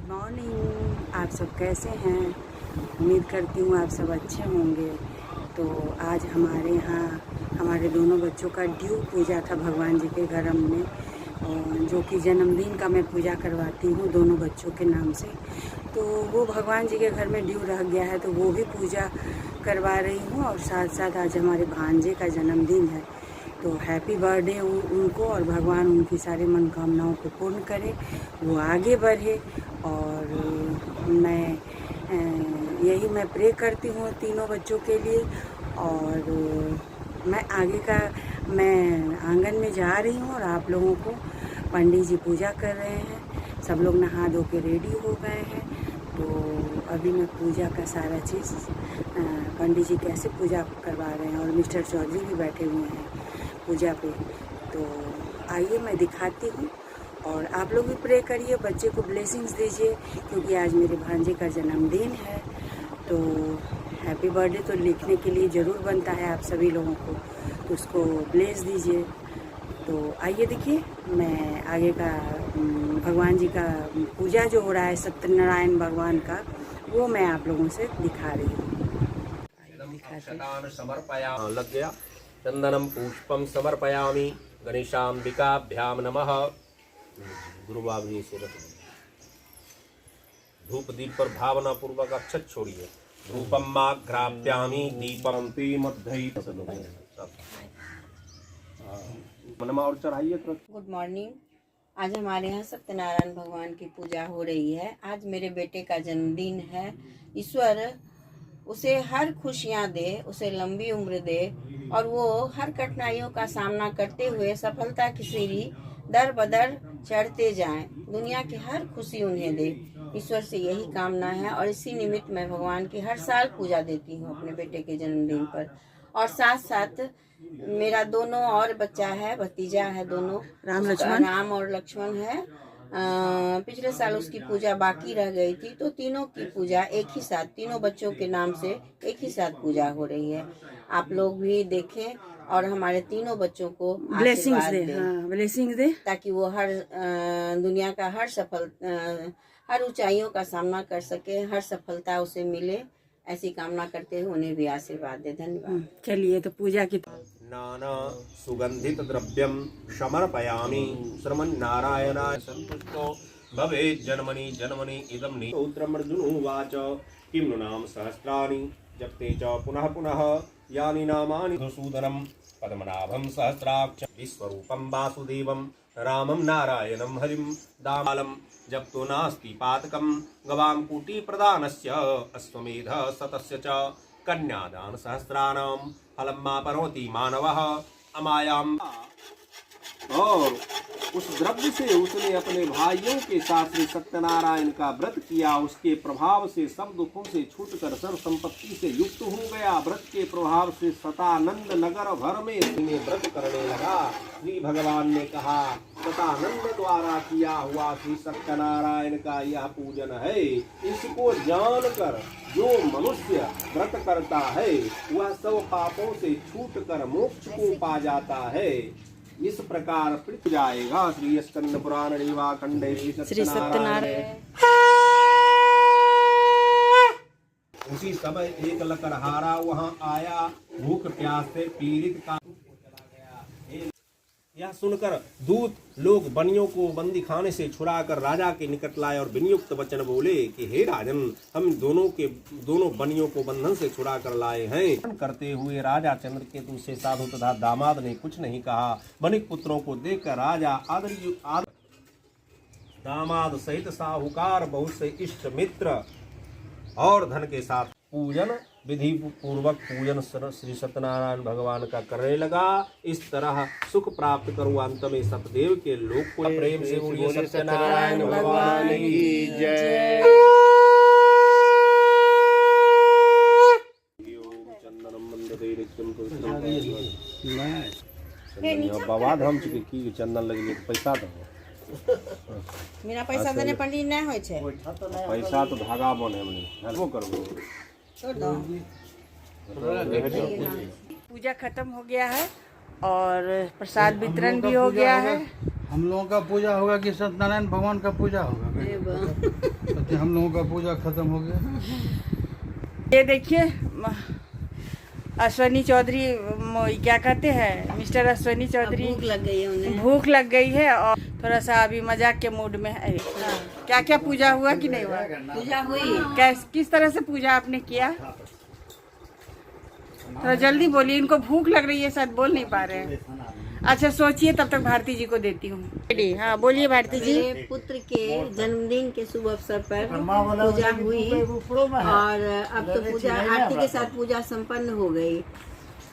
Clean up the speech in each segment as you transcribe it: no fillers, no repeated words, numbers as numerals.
Morning. आप सब कैसे हैं? उम्मीद करती हूँ आप सब अच्छे होंगे। तो आज हमारे यहाँ हमारे दोनों बच्चों का ड्यू पूजा था भगवान जी के घर हमने, जो कि जन्मदिन का मैं पूजा करवाती हूँ दोनों बच्चों के नाम से। तो वो भगवान जी के घर में ड्यू रह गया है तो वो भी पूजा करवा रही हूँ, और साथ साथ आज हमारे भांजे का जन्मदिन है। तो हैप्पी बर्थडे उनको, और भगवान उनकी सारी मनोकामनाओं को पूर्ण करे, वो आगे बढ़े। और मैं मैं प्रे करती हूँ तीनों बच्चों के लिए। और मैं आंगन में जा रही हूँ और आप लोगों को पंडित जी पूजा कर रहे हैं। सब लोग नहा धो के रेडी हो गए हैं। तो अभी मैं पूजा का सारा चीज़ पंडित जी कैसे पूजा करवा रहे हैं, और मिस्टर चौधरी भी बैठे हुए हैं पूजा पे। तो आइए मैं दिखाती हूँ, और आप लोग भी प्रे करिए, बच्चे को ब्लेसिंग्स दीजिए, क्योंकि आज मेरे भांजे का जन्मदिन है। तो हैप्पी बर्थडे तो लिखने के लिए ज़रूर बनता है आप सभी लोगों को, तो उसको ब्लेस दीजिए। तो आइए देखिए, मैं आगे का भगवान जी का पूजा जो हो रहा है सत्यनारायण भगवान का, वो मैं आप लोगों से दिखा रही हूँ। लग गया। चंदनम पुष्पम समर्पयामि गणेशाम्बिकाभ्याम नमः। गुरुबाबी से धूप दीप पर भावना पूर्वक अक्षत छोड़िए। धूपम माघ्राप्यामि दीपम पे मध्य और चढ़ाइए। Good morning. आज हमारे यहाँ सत्यनारायण भगवान की पूजा हो रही है। आज मेरे बेटे का जन्मदिन है। ईश्वर उसे हर खुशियाँ दे, उसे लंबी उम्र दे, और वो हर कठिनाइयों का सामना करते हुए सफलता की सीढ़ी दर बदर चढ़ते जाएं। दुनिया की हर खुशी उन्हें दे, ईश्वर से यही कामना है। और इसी निमित्त मैं भगवान की हर साल पूजा देती हूँ अपने बेटे के जन्मदिन पर। और साथ साथ मेरा दोनों और बच्चा है, भतीजा है, दोनों राम और लक्ष्मण है। पिछले साल उसकी पूजा बाकी रह गई थी, तो तीनों की पूजा एक ही साथ, तीनों बच्चों के नाम से एक ही साथ पूजा हो रही है। आप लोग भी देखें और हमारे तीनों बच्चों को ब्लेसिंग्स दे, ब्लेसिंग्स दे, ताकि वो हर दुनिया का हर ऊंचाइयों का सामना कर सके, हर सफलता उसे मिले, ऐसी कामना करते हुए उन्हें भी आशीर्वाद दे। धन्यवाद। चलिए तो पूजा की नाना सुगंधित द्रव्यम समर्पयामि श्रीमन्नारायणाय संतुष्टो भवेत् जन्मनि जन्मनि इदं निरुद्रमर्जुनोवाच किं नु नाम सहस्राणि जपते च पुनः पुनः यानि नामानि मधुसूदनं पद्मनाभं सहस्राक्ष विश्वरूपं वासुदेवं रामं नारायणं हरिं दामालं जप्तो नास्ति पातकं गवां कूटी प्रदानस्य अश्वमेध शतस्य च कन्यादान सहस्राणां फलं मापनोति मानवः अमायाम। और उस द्रव्य से उसने अपने भाइयों के साथ श्री सत्यनारायण का व्रत किया। उसके प्रभाव से सब दुखों से छूटकर सर्व संपत्ति से युक्त हो गया। व्रत के प्रभाव से सतानंद नगर भर में व्रत करने लगा। श्री भगवान ने कहा, सतानंद द्वारा किया हुआ श्री सत्यनारायण का यह पूजन है। इसको जानकर जो मनुष्य व्रत करता है वह सब पापों से छूटकर मोक्ष को पा जाता है। इस प्रकार पृथ्वी जाएगा। श्री स्कंद पुराण रीवा खंडे श्री सत्यनारायण। उसी समय एक लकड़हारा वहां आया, भूख प्यास से पीड़ित का गया। यह सुनकर दूत लोग बनियों को बंदी खाने से छुड़ाकर राजा के निकट लाए और विनियुक्त वचन बोले कि हे राजन, हम दोनों बनियों को बंधन से छुड़ा कर लाए हैं। करते हुए राजा चंद्रकेतु से साधु तथा दामाद ने कुछ नहीं कहा। बनिक पुत्रों को देखकर राजा दामाद सहित साहूकार, बहुत से इष्ट मित्र और धन के साथ पूजन विधि पूर्वक पूजन श्री सत्यनारायण भगवान का करने लगा। इस तरह सुख प्राप्त करो। अंत में सतदेव के लोक को प्रेम से बोलिए सत्यनारायण भगवान की जय। चंदनम मंदते नित्यम बाबा हम की चंदन लगी पैसा दो। मेरा पैसा देने पंडित नहीं होय छे। पैसा तो धागा बने हमने करबो। पूजा खत्म हो गया है और प्रसाद वितरण भी हो गया है। हम लोगों का पूजा होगा कि सत्यनारायण भगवान का पूजा होगा? कि हम लोगों का पूजा खत्म हो गया। ये देखिए अश्वनी चौधरी, क्या कहते हैं मिस्टर अश्वनी चौधरी, भूख लग गई है उन्हें। भूख लग गई है और थोड़ा सा अभी मजाक के मूड में है। क्या क्या पूजा हुआ कि नहीं हुआ? पूजा हुई। किस तरह से पूजा आपने किया? थोड़ा जल्दी बोलिए, इनको भूख लग रही है, शायद बोल नहीं पा रहे हैं। अच्छा सोचिए, तब तक भारती जी को देती हूँ। हाँ बोलिए भारती जी। मेरे पुत्र के जन्मदिन के शुभ अवसर पर पूजा हुई और अब तो पूजा आरती के साथ पूजा संपन्न हो गई।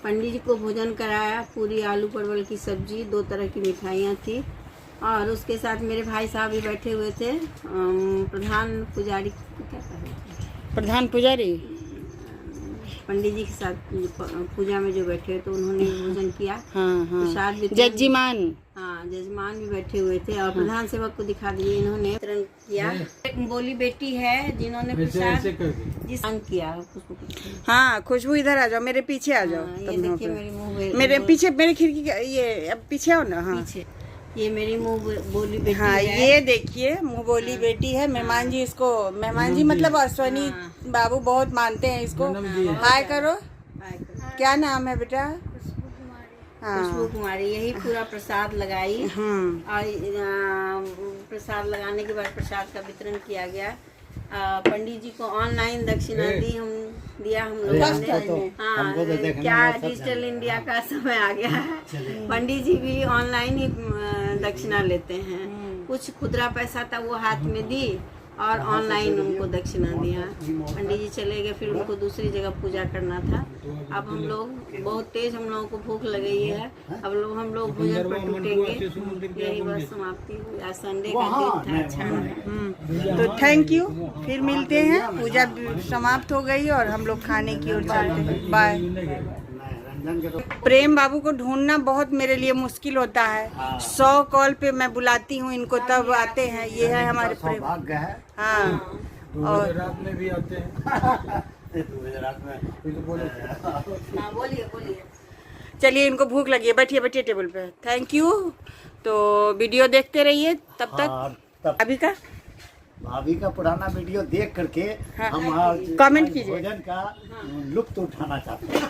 पंडित जी को भोजन कराया, पूरी आलू परवल की सब्जी, 2 तरह की मिठाइयाँ थी और उसके साथ मेरे भाई साहब भी बैठे हुए थे। प्रधान पुजारी, क्या कहें, प्रधान पुजारी पंडित जी के साथ पूजा में जो बैठे तो उन्होंने भोजन किया। हाँ प्रसाद भी, जजमान, हाँ जजमान भी बैठे हुए थे और प्रधान सेवक को दिखा दिए इन्होंने वितरण किया। एक बोली बेटी है जिन्होंने प्रसाद किया। हाँ खुशबू इधर आ जाओ, मेरे पीछे आ जाओ। ये देखिए मेरी मुँह, मेरे पीछे, मेरे खिड़की, ये अब पीछे आओ ना। हाँ पीछे ये मेरी मुँह बोली बेटी हाँ है। ये देखिए मुँह बोली बेटी है। मेहमान जी इसको, मेहमान जी मतलब अश्वनी बाबू बहुत मानते हैं इसको। हाय करो। क्या नाम है बेटा? खुशबू कुमारी। यही पूरा प्रसाद लगाई और प्रसाद लगाने के बाद प्रसाद का वितरण किया गया। पंडित जी को ऑनलाइन दक्षिणा दिया हम लोगों ने। हाँ क्या डिजिटल इंडिया का समय आ गया है। पंडित जी भी ऑनलाइन ही दक्षिणा लेते हैं। कुछ खुदरा पैसा था वो हाथ में दी और ऑनलाइन उनको दक्षिणा दिया। पंडित जी चले गए, फिर उनको दूसरी जगह पूजा करना था। अब हम लोग बहुत तेज, हम लोगों को भूख लग गई है। अब हम लोग भोजन पर टूटेंगे। यही बस समाप्ति हुई। आज संडे का दिन था, अच्छा। तो थैंक यू, फिर मिलते हैं। पूजा समाप्त हो गई और हम लोग खाने की ओर चलते हैं। बाय। प्रेम बाबू को ढूंढना बहुत मेरे लिए मुश्किल होता है। 100 कॉल पे मैं बुलाती हूँ इनको, तब आते हैं। ये है हमारे प्रेम। हाँ और रात में भी आते हैं। बोलिए। चलिए, इनको भूख लगी है, बैठिए बैठिए टेबल पे। Thank you. तो वीडियो देखते रहिए तब तक। भाभी का पुराना वीडियो देख करके हाँ, हम कमेंट कीजिए। भोजन का लुत्फ उठाना चाहते हैं।